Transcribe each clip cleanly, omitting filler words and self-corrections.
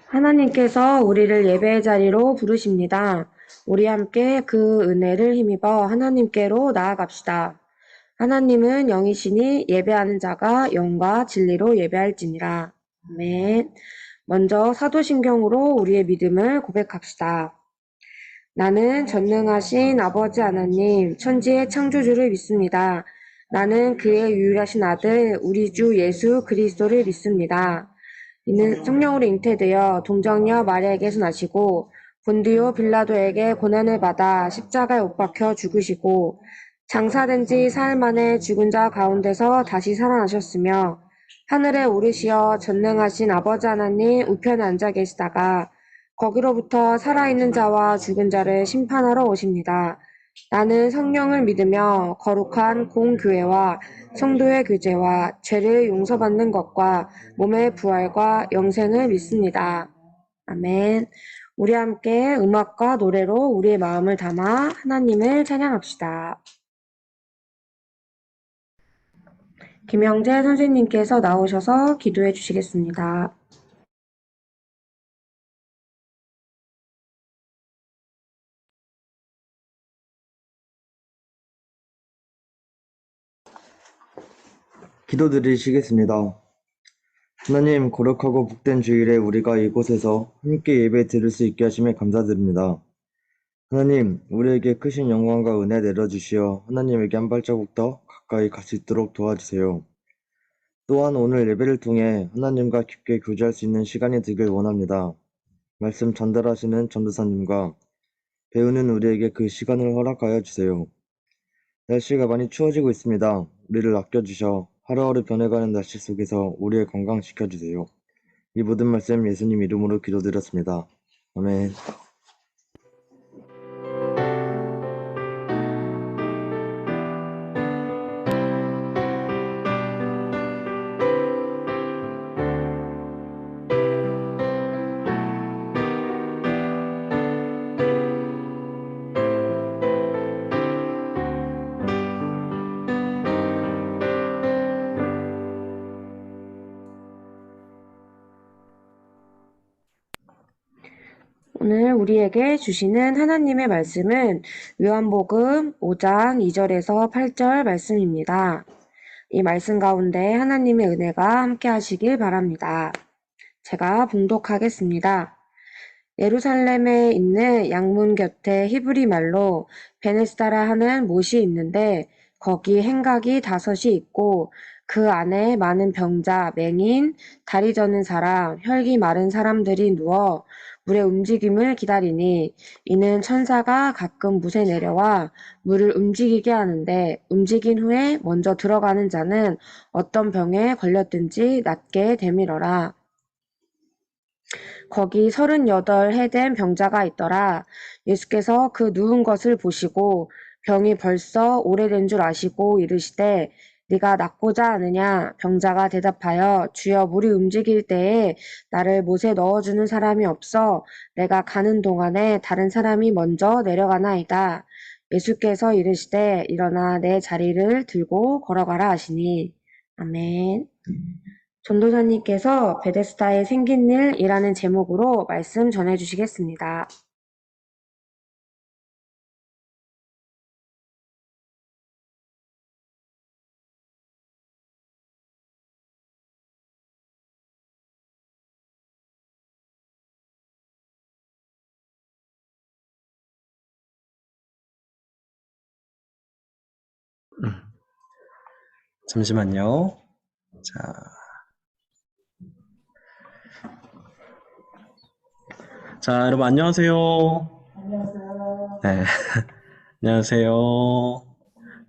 하나님께서 우리를 예배의 자리로 부르십니다. 우리 함께 그 은혜를 힘입어 하나님께로 나아갑시다. 하나님은 영이시니 예배하는 자가 영과 진리로 예배할지니라. 아멘. 먼저 사도신경으로 우리의 믿음을 고백합시다. 나는 전능하신 아버지 하나님, 천지의 창조주를 믿습니다. 나는 그의 유일하신 아들, 우리 주 예수 그리스도를 믿습니다. 이는 성령으로 잉태되어 동정녀 마리아에게서 나시고 본디오 빌라도에게 고난을 받아 십자가에 못 박혀 죽으시고 장사된 지 사흘 만에 죽은 자 가운데서 다시 살아나셨으며 하늘에 오르시어 전능하신 아버지 하나님 우편에 앉아 계시다가 거기로부터 살아있는 자와 죽은 자를 심판하러 오십니다. 나는 성령을 믿으며 거룩한 공교회와 성도의 교제와 죄를 용서받는 것과 몸의 부활과 영생을 믿습니다. 아멘. 우리 함께 음악과 노래로 우리의 마음을 담아 하나님을 찬양합시다. 김영재 선생님께서 나오셔서 기도해 주시겠습니다. 기도드리시겠습니다. 하나님, 거룩하고 복된 주일에 우리가 이곳에서 함께 예배 드릴 수 있게 하심에 감사드립니다. 하나님, 우리에게 크신 영광과 은혜 내려주시어 하나님에게 한 발자국 더 가까이 갈 수 있도록 도와주세요. 또한 오늘 예배를 통해 하나님과 깊게 교제할 수 있는 시간이 되길 원합니다. 말씀 전달하시는 전도사님과 배우는 우리에게 그 시간을 허락하여 주세요. 날씨가 많이 추워지고 있습니다. 우리를 아껴주셔 하루하루 변해가는 날씨 속에서 우리의 건강 지켜주세요. 이 모든 말씀 예수님 이름으로 기도드렸습니다. 아멘. 오늘 우리에게 주시는 하나님의 말씀은 요한복음 5장 2절에서 8절 말씀입니다. 이 말씀 가운데 하나님의 은혜가 함께 하시길 바랍니다. 제가 봉독하겠습니다. 예루살렘에 있는 양문 곁에 히브리 말로 베네스다라 하는 못이 있는데 거기 행각이 5이 있고 그 안에 많은 병자, 맹인, 다리 저는 사람, 혈기 마른 사람들이 누워 물의 움직임을 기다리니 이는 천사가 가끔 못에 내려와 물을 움직이게 하는데 움직인 후에 먼저 들어가는 자는 어떤 병에 걸렸든지 낫게 되밀어라. 거기 38해 된 병자가 있더라. 예수께서 그 누운 것을 보시고 병이 벌써 오래된 줄 아시고 이르시되 네가 낫고자 하느냐? 병자가 대답하여 주여 물이 움직일 때에 나를 못에 넣어주는 사람이 없어 내가 가는 동안에 다른 사람이 먼저 내려가나이다. 예수께서 이르시되 일어나 내 자리를 들고 걸어가라 하시니. 아멘. 전도사님께서 베데스다에 생긴 일이라는 제목으로 말씀 전해주시겠습니다. 잠시만요. 자, 여러분 안녕하세요. 네. 안녕하세요.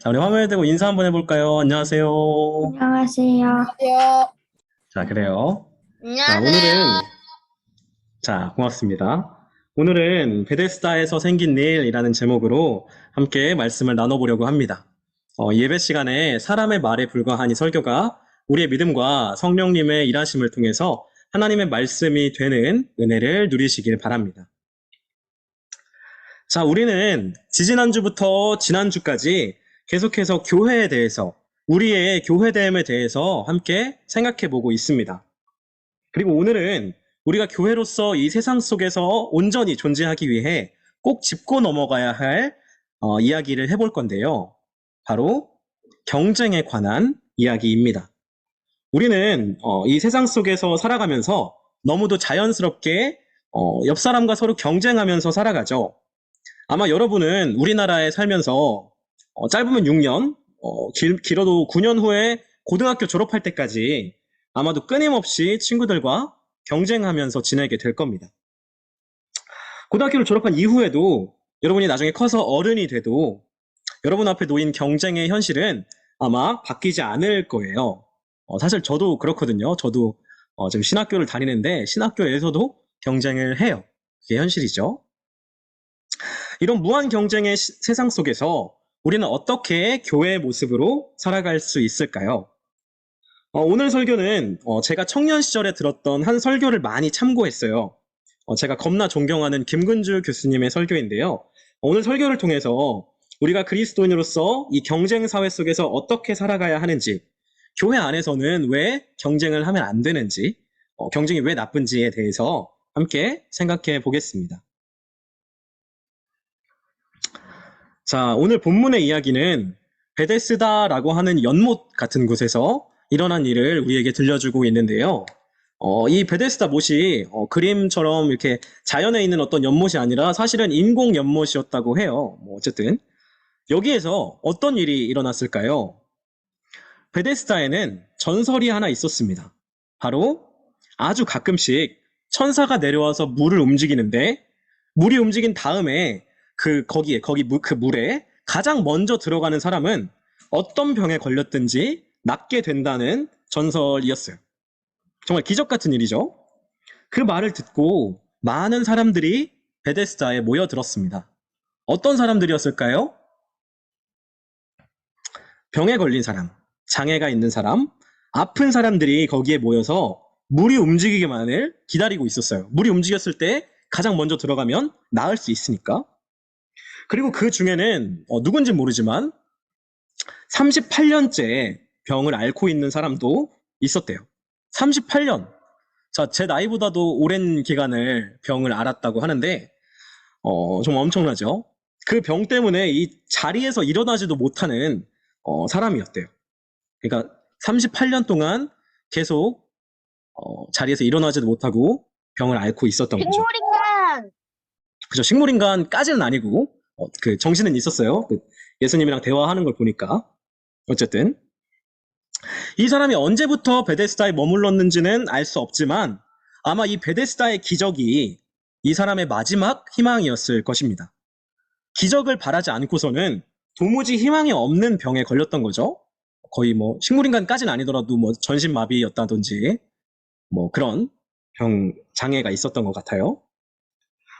자, 우리 화면에 대고 인사 한번 해볼까요? 안녕하세요. 안녕하세요. 자, 그래요. 안녕하세요. 고맙습니다. 오늘은 베데스다에서 생긴 일이라는 제목으로 함께 말씀을 나눠보려고 합니다. 예배 시간에 사람의 말에 불과한 이 설교가 우리의 믿음과 성령님의 일하심을 통해서 하나님의 말씀이 되는 은혜를 누리시길 바랍니다. 자, 우리는 지지난주부터 지난주까지 계속해서 교회에 대해서, 우리의 교회됨에 대해서 함께 생각해 보고 있습니다. 그리고 오늘은 우리가 교회로서 이 세상 속에서 온전히 존재하기 위해 꼭 짚고 넘어가야 할 이야기를 해볼 건데요. 바로 경쟁에 관한 이야기입니다. 우리는 이 세상 속에서 살아가면서 너무도 자연스럽게 옆 사람과 서로 경쟁하면서 살아가죠. 아마 여러분은 우리나라에 살면서 짧으면 6년, 길어도 9년 후에 고등학교 졸업할 때까지 아마도 끊임없이 친구들과 경쟁하면서 지내게 될 겁니다. 고등학교를 졸업한 이후에도 여러분이 나중에 커서 어른이 돼도 여러분 앞에 놓인 경쟁의 현실은 아마 바뀌지 않을 거예요. 사실 저도 그렇거든요. 저도 지금 신학교를 다니는데 신학교에서도 경쟁을 해요. 그게 현실이죠. 이런 무한 경쟁의 세상 속에서 우리는 어떻게 교회의 모습으로 살아갈 수 있을까요? 오늘 설교는 제가 청년 시절에 들었던 한 설교를 많이 참고했어요. 제가 겁나 존경하는 김근주 교수님의 설교인데요. 오늘 설교를 통해서 우리가 그리스도인으로서 이 경쟁 사회 속에서 어떻게 살아가야 하는지, 교회 안에서는 왜 경쟁을 하면 안 되는지, 경쟁이 왜 나쁜지에 대해서 함께 생각해 보겠습니다. 자, 오늘 본문의 이야기는 베데스다라고 하는 연못 같은 곳에서 일어난 일을 우리에게 들려주고 있는데요. 이 베데스다 못이 그림처럼 이렇게 자연에 있는 어떤 연못이 아니라 사실은 인공 연못이었다고 해요. 어쨌든 여기에서 어떤 일이 일어났을까요? 베데스다에는 전설이 하나 있었습니다. 바로 아주 가끔씩 천사가 내려와서 물을 움직이는데 물이 움직인 다음에 그 물에 가장 먼저 들어가는 사람은 어떤 병에 걸렸든지 낫게 된다는 전설이었어요. 정말 기적 같은 일이죠. 그 말을 듣고 많은 사람들이 베데스다에 모여들었습니다. 어떤 사람들이었을까요? 병에 걸린 사람, 장애가 있는 사람, 아픈 사람들이 거기에 모여서 물이 움직이기만을 기다리고 있었어요. 물이 움직였을 때 가장 먼저 들어가면 나을 수 있으니까. 그리고 그 중에는 누군지 모르지만 38년째 병을 앓고 있는 사람도 있었대요. 38년. 자, 제 나이보다도 오랜 기간을 병을 앓았다고 하는데 정말 엄청나죠. 그 병 때문에 이 자리에서 일어나지도 못하는 사람이었대요. 그러니까 38년 동안 계속 자리에서 일어나지도 못하고 병을 앓고 있었던 거죠. 식물인간! 그죠. 식물인간까지는 아니고 그 정신은 있었어요. 그 예수님이랑 대화하는 걸 보니까. 어쨌든 이 사람이 언제부터 베데스다에 머물렀는지는 알 수 없지만 아마 이 베데스다의 기적이 이 사람의 마지막 희망이었을 것입니다. 기적을 바라지 않고서는 도무지 희망이 없는 병에 걸렸던 거죠. 거의 식물인간까지는 아니더라도 전신마비였다든지 그런 장애가 있었던 것 같아요.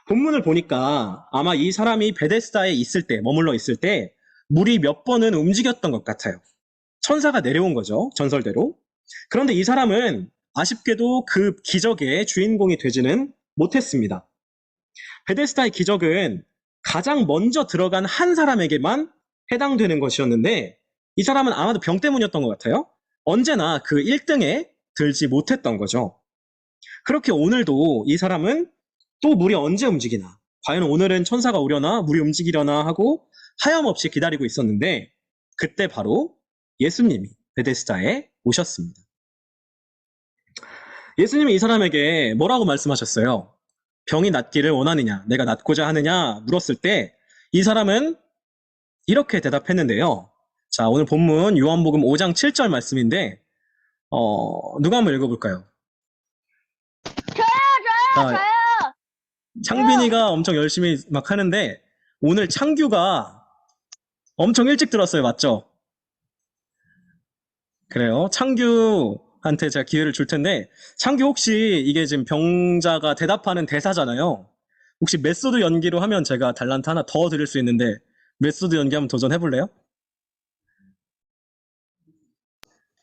본문을 보니까 아마 이 사람이 베데스다에 머물러 있을 때 물이 몇 번은 움직였던 것 같아요. 천사가 내려온 거죠, 전설대로. 그런데 이 사람은 아쉽게도 그 기적의 주인공이 되지는 못했습니다. 베데스다의 기적은 가장 먼저 들어간 한 사람에게만 해당되는 것이었는데 이 사람은 아마도 병 때문이었던 것 같아요. 언제나 그 1등에 들지 못했던 거죠. 그렇게 오늘도 이 사람은 또 물이 언제 움직이나, 과연 오늘은 천사가 오려나 물이 움직이려나 하고 하염없이 기다리고 있었는데 그때 바로 예수님이 베데스다에 오셨습니다. 예수님이 이 사람에게 뭐라고 말씀하셨어요? 병이 낫기를 원하느냐, 내가 낫고자 하느냐 물었을 때 이 사람은 이렇게 대답했는데요. 자, 오늘 본문 요한복음 5장 7절 말씀인데 누가 한번 읽어볼까요? 저요! 창빈이가 엄청 열심히 막 하는데 오늘 창규가 엄청 일찍 들었어요. 맞죠? 그래요. 창규한테 제가 기회를 줄 텐데 창규 혹시 이게 지금 병자가 대답하는 대사잖아요. 혹시 메소드 연기로 하면 제가 달란트 하나 더 드릴 수 있는데 메소드 연기 한번 도전해볼래요?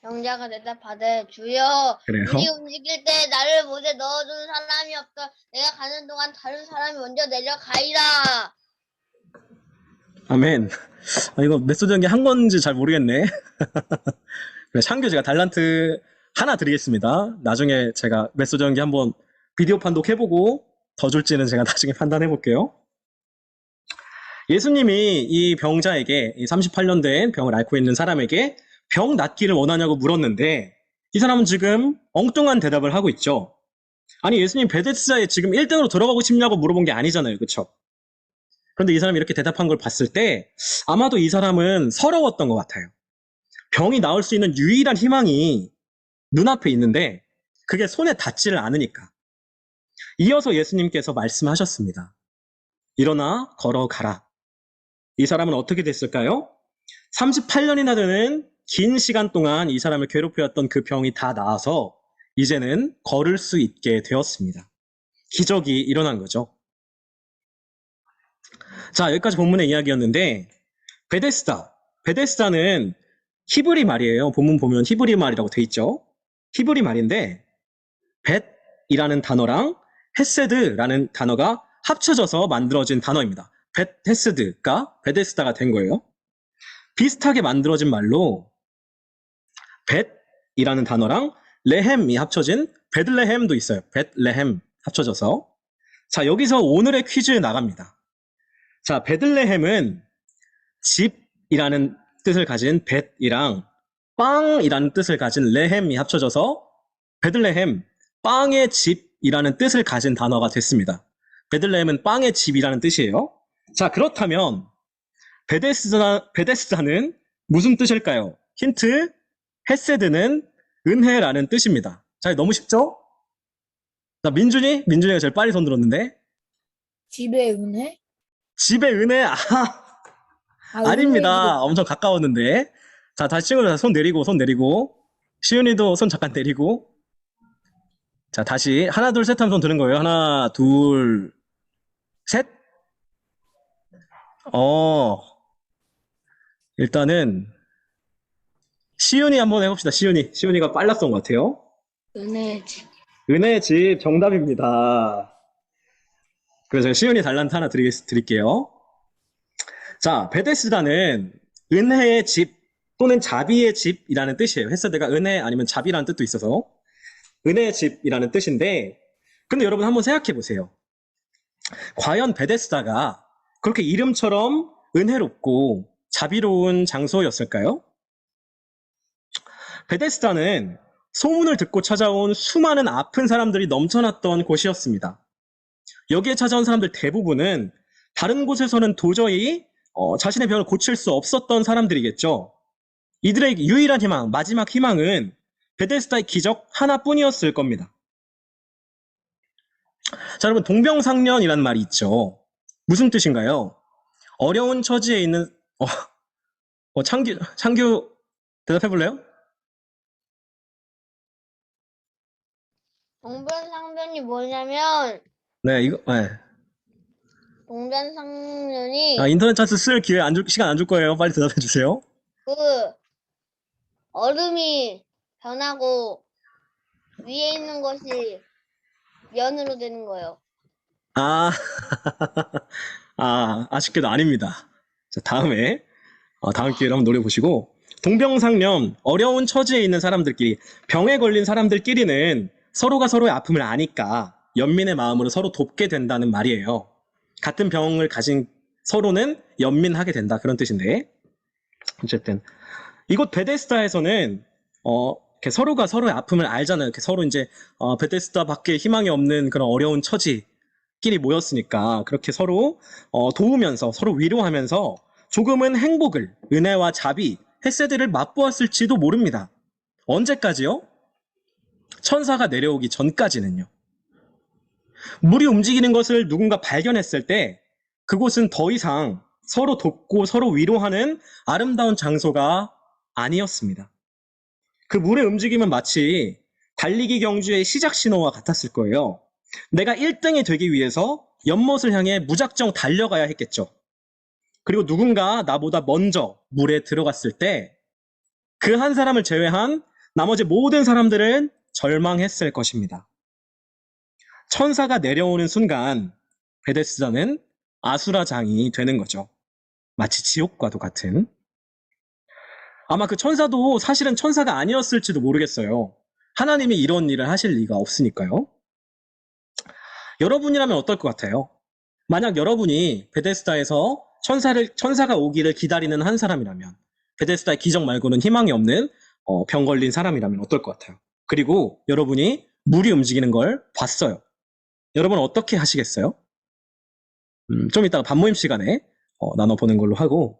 병자가 대답하되 주여 그래요. 물이 움직일 때 나를 못에 넣어주는 사람이 없어 내가 가는 동안 다른 사람이 먼저 내려가이다. 아멘. 이거 메소드 연기 한 건지 잘 모르겠네. 그래, 창규 제가 달란트 하나 드리겠습니다. 나중에 제가 메소드 연기 한번 비디오 판독해보고 더 줄지는 제가 나중에 판단해볼게요. 예수님이 이 병자에게, 이 38년 된 병을 앓고 있는 사람에게 병 낫기를 원하냐고 물었는데 이 사람은 지금 엉뚱한 대답을 하고 있죠. 아니, 예수님 베데스다에 지금 1등으로 들어가고 싶냐고 물어본 게 아니잖아요. 그쵸? 그런데 이 사람이 이렇게 대답한 걸 봤을 때 아마도 이 사람은 서러웠던 것 같아요. 병이 나을 수 있는 유일한 희망이 눈앞에 있는데 그게 손에 닿지를 않으니까. 이어서 예수님께서 말씀하셨습니다. 일어나 걸어가라. 이 사람은 어떻게 됐을까요? 38년이나 되는 긴 시간 동안 이 사람을 괴롭혀왔던 그 병이 다 나아서 이제는 걸을 수 있게 되었습니다. 기적이 일어난 거죠. 자, 여기까지 본문의 이야기였는데 베데스다는 히브리 말이에요. 본문 보면 히브리 말이라고 돼 있죠. 히브리 말인데 벳이라는 단어랑 헤세드라는 단어가 합쳐져서 만들어진 단어입니다. 헤세드가 베데스다가 된 거예요. 비슷하게 만들어진 말로 벳이라는 단어랑 레헴이 합쳐진 베들레헴도 있어요. 벳레헴 합쳐져서. 자, 여기서 오늘의 퀴즈 나갑니다. 자, 베들레헴은 집이라는 뜻을 가진 벳이랑 빵이라는 뜻을 가진 레헴이 합쳐져서 베들레헴, 빵의 집이라는 뜻을 가진 단어가 됐습니다. 베들레헴은 빵의 집이라는 뜻이에요. 자, 그렇다면 베데스다는 무슨 뜻일까요? 힌트, 헤세드는 은혜라는 뜻입니다. 자, 너무 쉽죠? 자, 민준이가 제일 빨리 손 들었는데. 집의 은혜? 집의 은혜? 아닙니다. 엄청 가까웠는데. 자, 다시 친구들 손 내리고. 시윤이도 손 잠깐 내리고. 자, 다시 하나, 둘, 셋 하면 손 드는 거예요. 하나, 둘, 셋. 일단은 시윤이 한번 해봅시다. 시윤이가 빨랐던 것 같아요. 은혜의 집. 은혜의 집 정답입니다. 그래서 제가 시윤이 달란트 하나 드릴게요. 자, 베데스다는 은혜의 집 또는 자비의 집이라는 뜻이에요. 헤세드가 은혜 아니면 자비라는 뜻도 있어서 은혜의 집이라는 뜻인데, 근데 여러분 한번 생각해 보세요. 과연 베데스다가 그렇게 이름처럼 은혜롭고 자비로운 장소였을까요? 베데스다는 소문을 듣고 찾아온 수많은 아픈 사람들이 넘쳐났던 곳이었습니다. 여기에 찾아온 사람들 대부분은 다른 곳에서는 도저히 자신의 병을 고칠 수 없었던 사람들이겠죠. 이들의 유일한 희망, 마지막 희망은 베데스다의 기적 하나뿐이었을 겁니다. 자, 여러분, 동병상련이라는 말이 있죠. 무슨 뜻인가요? 어려운 처지에 있는 창규 대답해 볼래요? 동변상련이 뭐냐면 네. 동변상련이 인터넷 찬스 쓸 시간 안 줄 거예요. 빨리 대답해 주세요. 그 얼음이 변하고 위에 있는 것이 면으로 되는 거예요. 아쉽게도 아닙니다. 자, 다음 기회를 한번 노려보시고, 동병상련, 어려운 처지에 있는 사람들끼리, 병에 걸린 사람들끼리는 서로가 서로의 아픔을 아니까 연민의 마음으로 서로 돕게 된다는 말이에요. 같은 병을 가진 서로는 연민하게 된다, 그런 뜻인데. 어쨌든 이곳 베데스다에서는 이렇게 서로가 서로의 아픔을 알잖아요. 이렇게 서로 이제 베데스다밖에 희망이 없는 그런 어려운 처지끼리 모였으니까 그렇게 서로 도우면서 서로 위로하면서 조금은 행복을, 은혜와 자비, 헤세드를 맛보았을지도 모릅니다. 언제까지요? 천사가 내려오기 전까지는요. 물이 움직이는 것을 누군가 발견했을 때 그곳은 더 이상 서로 돕고 서로 위로하는 아름다운 장소가 아니었습니다. 그 물의 움직임은 마치 달리기 경주의 시작 신호와 같았을 거예요. 내가 1등이 되기 위해서 연못을 향해 무작정 달려가야 했겠죠. 그리고 누군가 나보다 먼저 물에 들어갔을 때 그 한 사람을 제외한 나머지 모든 사람들은 절망했을 것입니다. 천사가 내려오는 순간 베데스다는 아수라장이 되는 거죠. 마치 지옥과도 같은. 아마 그 천사도 사실은 천사가 아니었을지도 모르겠어요. 하나님이 이런 일을 하실 리가 없으니까요. 여러분이라면 어떨 것 같아요? 만약 여러분이 베데스다에서 천사가 오기를 기다리는 한 사람이라면, 베데스다의 기적 말고는 희망이 없는 병 걸린 사람이라면 어떨 것 같아요? 그리고 여러분이 물이 움직이는 걸 봤어요. 여러분은 어떻게 하시겠어요? 좀 이따가 반모임 시간에 나눠보는 걸로 하고,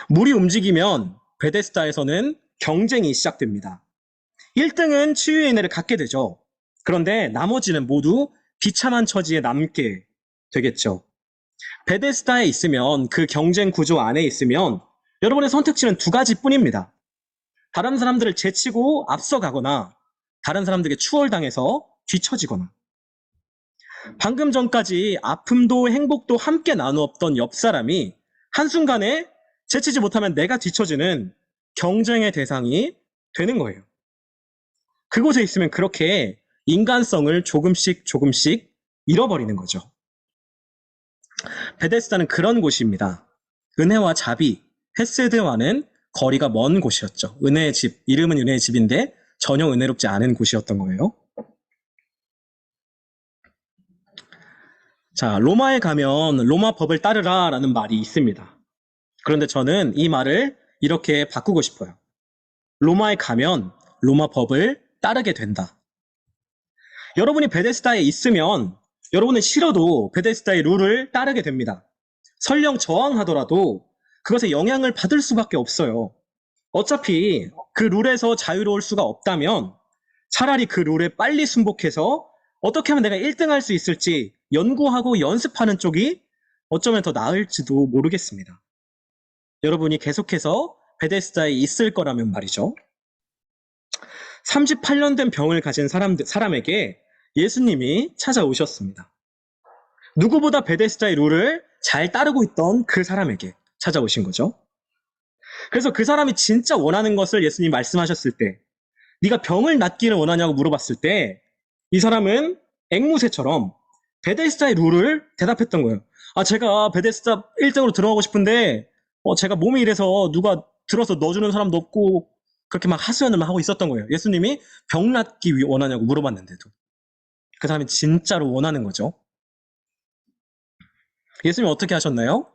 물이 움직이면 베데스다에서는 경쟁이 시작됩니다. 1등은 치유의 은혜를 갖게 되죠. 그런데 나머지는 모두 비참한 처지에 남게 되겠죠. 베데스다에 있으면, 그 경쟁 구조 안에 있으면 여러분의 선택지는 두 가지뿐입니다. 다른 사람들을 제치고 앞서가거나 다른 사람들에게 추월당해서 뒤처지거나. 방금 전까지 아픔도 행복도 함께 나누었던 옆 사람이 한순간에 제치지 못하면 내가 뒤처지는 경쟁의 대상이 되는 거예요. 그곳에 있으면 그렇게 인간성을 조금씩 잃어버리는 거죠. 베데스다는 그런 곳입니다. 은혜와 자비, 헤세드와는 거리가 먼 곳이었죠. 은혜의 집, 이름은 은혜의 집인데 전혀 은혜롭지 않은 곳이었던 거예요. 자, 로마에 가면 로마 법을 따르라 라는 말이 있습니다. 그런데 저는 이 말을 이렇게 바꾸고 싶어요. 로마에 가면 로마 법을 따르게 된다. 여러분이 베데스다에 있으면 여러분은 싫어도 베데스다의 룰을 따르게 됩니다. 설령 저항하더라도 그것에 영향을 받을 수밖에 없어요. 어차피 그 룰에서 자유로울 수가 없다면 차라리 그 룰에 빨리 순복해서 어떻게 하면 내가 1등 할 수 있을지 연구하고 연습하는 쪽이 어쩌면 더 나을지도 모르겠습니다. 여러분이 계속해서 베데스다에 있을 거라면 말이죠. 38년 된 병을 가진 사람에게 예수님이 찾아오셨습니다. 누구보다 베데스다의 룰을 잘 따르고 있던 그 사람에게 찾아오신 거죠. 그래서 그 사람이 진짜 원하는 것을 예수님이 말씀하셨을 때, 네가 병을 낫기를 원하냐고 물어봤을 때 이 사람은 앵무새처럼 베데스다의 룰을 대답했던 거예요. 제가 베데스다 1등으로 들어가고 싶은데 제가 몸이 이래서 누가 들어서 넣어주는 사람도 없고, 그렇게 막 하소연을 하고 있었던 거예요. 예수님이 병 낫기 원하냐고 물어봤는데도. 그 사람이 진짜로 원하는 거죠. 예수님이 어떻게 하셨나요?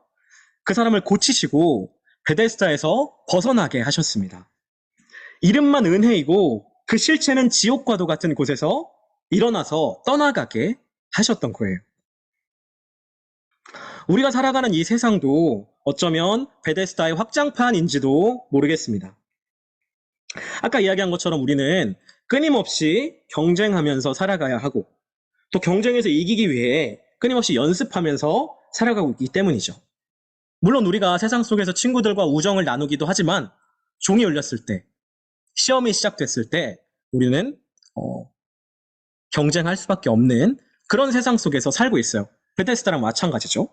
그 사람을 고치시고 베데스다에서 벗어나게 하셨습니다. 이름만 은혜이고 그 실체는 지옥과도 같은 곳에서 일어나서 떠나가게 하셨던 거예요. 우리가 살아가는 이 세상도 어쩌면 베데스다의 확장판인지도 모르겠습니다. 아까 이야기한 것처럼 우리는 끊임없이 경쟁하면서 살아가야 하고, 또 경쟁에서 이기기 위해 끊임없이 연습하면서 살아가고 있기 때문이죠. 물론 우리가 세상 속에서 친구들과 우정을 나누기도 하지만 종이 울렸을 때, 시험이 시작됐을 때 우리는 경쟁할 수밖에 없는 그런 세상 속에서 살고 있어요. 베데스다랑 마찬가지죠.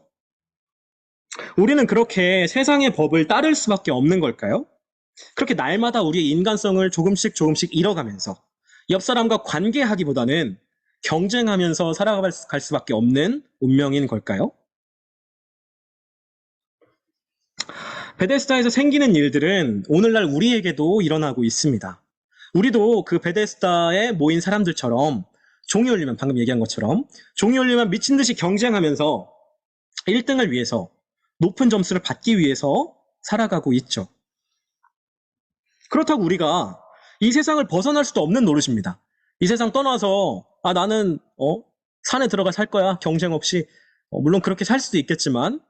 우리는 그렇게 세상의 법을 따를 수밖에 없는 걸까요? 그렇게 날마다 우리의 인간성을 조금씩 잃어가면서 옆 사람과 관계하기보다는 경쟁하면서 살아갈 수밖에 없는 운명인 걸까요? 베데스다에서 생기는 일들은 오늘날 우리에게도 일어나고 있습니다. 우리도 그 베데스다에 모인 사람들처럼 종이 울리면, 방금 얘기한 것처럼 종이 울리면 미친 듯이 경쟁하면서 1등을 위해서, 높은 점수를 받기 위해서 살아가고 있죠. 그렇다고 우리가 이 세상을 벗어날 수도 없는 노릇입니다. 이 세상 떠나서 나는 산에 들어가 살 거야, 경쟁 없이. 물론 그렇게 살 수도 있겠지만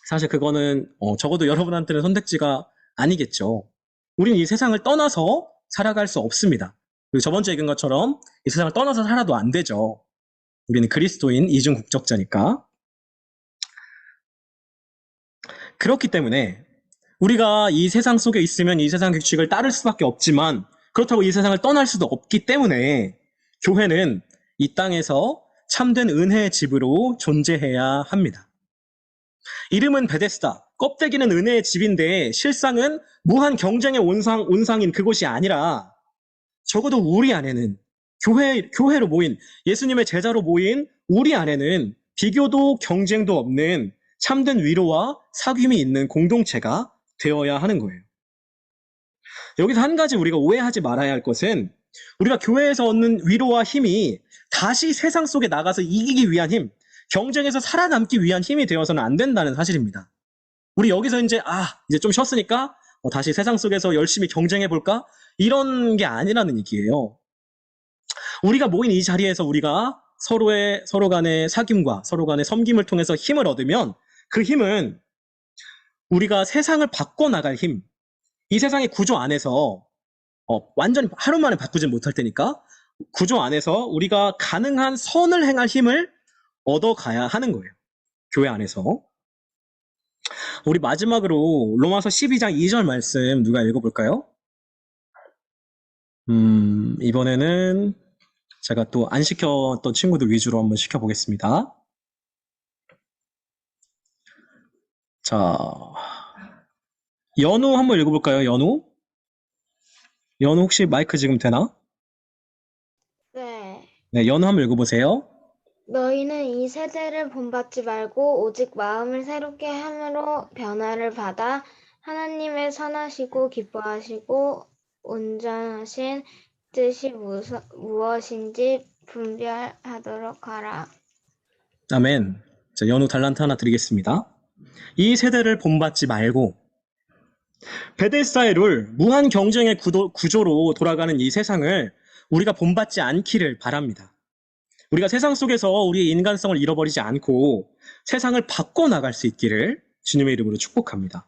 사실 그거는 적어도 여러분한테는 선택지가 아니겠죠. 우리는 이 세상을 떠나서 살아갈 수 없습니다. 그리고 저번 주에 얘기한 것처럼 이 세상을 떠나서 살아도 안 되죠. 우리는 그리스도인 이중 국적자니까. 그렇기 때문에 우리가 이 세상 속에 있으면 이 세상 규칙을 따를 수밖에 없지만, 그렇다고 이 세상을 떠날 수도 없기 때문에 교회는 이 땅에서 참된 은혜의 집으로 존재해야 합니다. 이름은 베데스다, 껍데기는 은혜의 집인데 실상은 무한 경쟁의 온상인 그곳이 아니라, 적어도 우리 안에는, 교회로 모인, 예수님의 제자로 모인 우리 안에는 비교도 경쟁도 없는 참된 위로와 사귐이 있는 공동체가 되어야 하는 거예요. 여기서 한 가지 우리가 오해하지 말아야 할 것은, 우리가 교회에서 얻는 위로와 힘이 다시 세상 속에 나가서 이기기 위한 힘, 경쟁에서 살아남기 위한 힘이 되어서는 안 된다는 사실입니다. 우리 여기서 이제 좀 쉬었으니까 다시 세상 속에서 열심히 경쟁해 볼까? 이런 게 아니라는 얘기예요. 우리가 모인 이 자리에서 우리가 서로 간의 사귐과 서로 간의 섬김을 통해서 힘을 얻으면 그 힘은 우리가 세상을 바꿔나갈 힘, 이 세상의 구조 안에서 완전히 하루 만에 바꾸진 못할 테니까 구조 안에서 우리가 가능한 선을 행할 힘을 얻어가야 하는 거예요. 교회 안에서. 우리 마지막으로 로마서 12장 2절 말씀 누가 읽어볼까요? 이번에는 제가 또 안 시켰던 친구들 위주로 한번 시켜보겠습니다. 자, 연우 한번 읽어볼까요? 연우? 연우 혹시 마이크 지금 되나? 네. 네, 연우 한번 읽어보세요. 너희는 이 세대를 본받지 말고 오직 마음을 새롭게 함으로 변화를 받아 하나님의 선하시고 기뻐하시고 온전하신 뜻이 무엇인지 분별하도록 하라. 아멘. 자, 연우 달란트 하나 드리겠습니다. 이 세대를 본받지 말고 베데스다의 룰, 무한 경쟁의 구조로 돌아가는 이 세상을 우리가 본받지 않기를 바랍니다. 우리가 세상 속에서 우리의 인간성을 잃어버리지 않고 세상을 바꿔나갈 수 있기를 주님의 이름으로 축복합니다.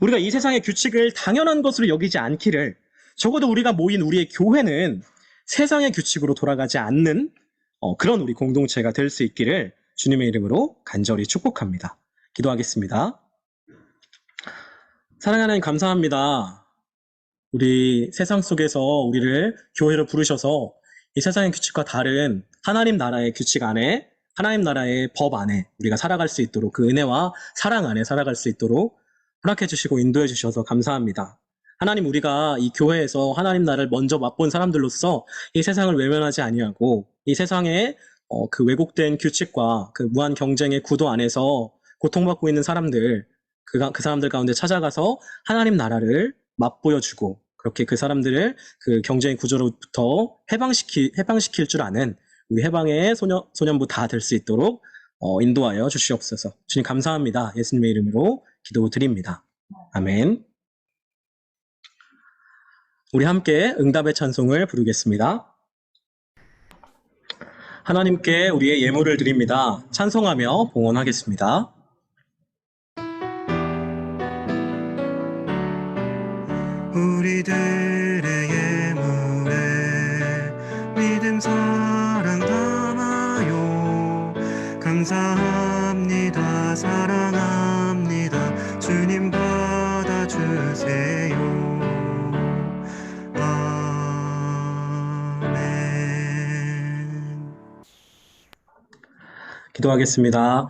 우리가 이 세상의 규칙을 당연한 것으로 여기지 않기를, 적어도 우리가 모인 우리의 교회는 세상의 규칙으로 돌아가지 않는 그런 우리 공동체가 될 수 있기를 주님의 이름으로 간절히 축복합니다. 기도하겠습니다. 사랑하는 하나님 감사합니다. 우리 세상 속에서 우리를 교회로 부르셔서 이 세상의 규칙과 다른 하나님 나라의 규칙 안에, 하나님 나라의 법 안에 우리가 살아갈 수 있도록, 그 은혜와 사랑 안에 살아갈 수 있도록 허락해 주시고 인도해 주셔서 감사합니다. 하나님, 우리가 이 교회에서 하나님 나라를 먼저 맛본 사람들로서 이 세상을 외면하지 아니하고 이 세상의 그 왜곡된 규칙과 그 무한 경쟁의 구도 안에서 고통받고 있는 사람들, 그 사람들 가운데 찾아가서 하나님 나라를 맛보여주고, 그렇게 그 사람들을 그 경쟁의 구조로부터 해방시킬 줄 아는 우리 해방의 소년부 다 될 수 있도록 인도하여 주시옵소서. 주님 감사합니다. 예수님의 이름으로 기도드립니다. 아멘. 우리 함께 응답의 찬송을 부르겠습니다. 하나님께 우리의 예물을 드립니다. 찬송하며 봉헌하겠습니다. 우리들의 예물에 믿음 사랑 담아요. 감사합니다. 사랑합니다. 주님 받아주세요. 아멘. 기도하겠습니다.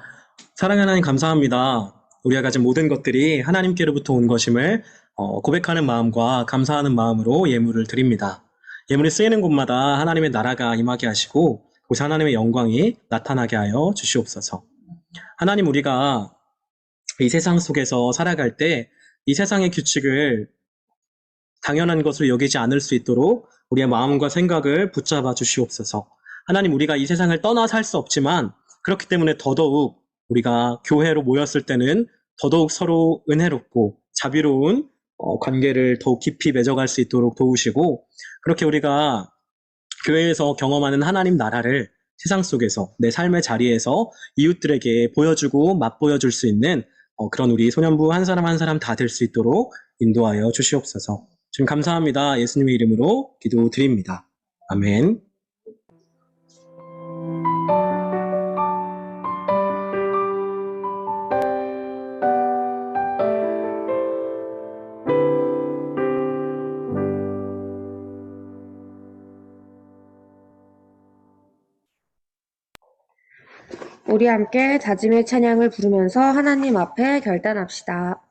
사랑하는 하나님 감사합니다. 우리가 가진 모든 것들이 하나님께로부터 온 것임을 고백하는 마음과 감사하는 마음으로 예물을 드립니다. 예물이 쓰이는 곳마다 하나님의 나라가 임하게 하시고 그곳에 하나님의 영광이 나타나게 하여 주시옵소서. 하나님, 우리가 이 세상 속에서 살아갈 때 이 세상의 규칙을 당연한 것으로 여기지 않을 수 있도록 우리의 마음과 생각을 붙잡아 주시옵소서. 하나님, 우리가 이 세상을 떠나 살 수 없지만 그렇기 때문에 더더욱 우리가 교회로 모였을 때는 더더욱 서로 은혜롭고 자비로운 관계를 더욱 깊이 맺어갈 수 있도록 도우시고, 그렇게 우리가 교회에서 경험하는 하나님 나라를 세상 속에서 내 삶의 자리에서 이웃들에게 보여주고 맛보여줄 수 있는 그런 우리 소년부 한 사람 한 사람 다 될 수 있도록 인도하여 주시옵소서. 주님 감사합니다. 예수님의 이름으로 기도드립니다. 아멘. 우리 함께 다짐의 찬양을 부르면서 하나님 앞에 결단합시다.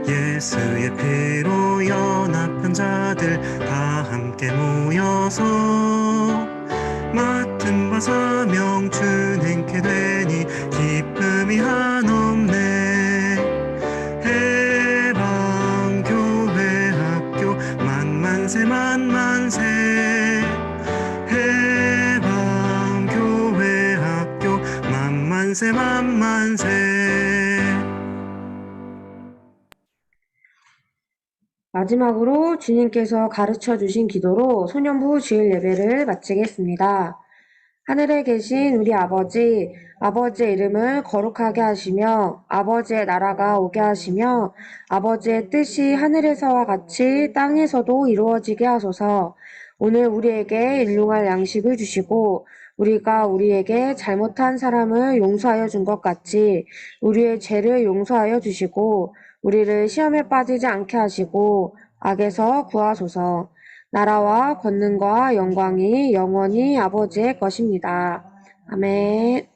예수의 피로 연합한 자들 다 함께 모여서 맡은 바 사명 준행케 되니 기쁨이 한없네. 해방 만만세 만만세 해방교회 학교 만만세 만만세. 마지막으로 주님께서 가르쳐 주신 기도로 소년부 주일 예배를 마치겠습니다. 하늘에 계신 우리 아버지, 아버지의 이름을 거룩하게 하시며 아버지의 나라가 오게 하시며 아버지의 뜻이 하늘에서와 같이 땅에서도 이루어지게 하소서. 오늘 우리에게 일용할 양식을 주시고 우리가 우리에게 잘못한 사람을 용서하여 준 것 같이 우리의 죄를 용서하여 주시고 우리를 시험에 빠지지 않게 하시고 악에서 구하소서. 나라와 권능과 영광이 영원히 아버지의 것입니다. 아멘.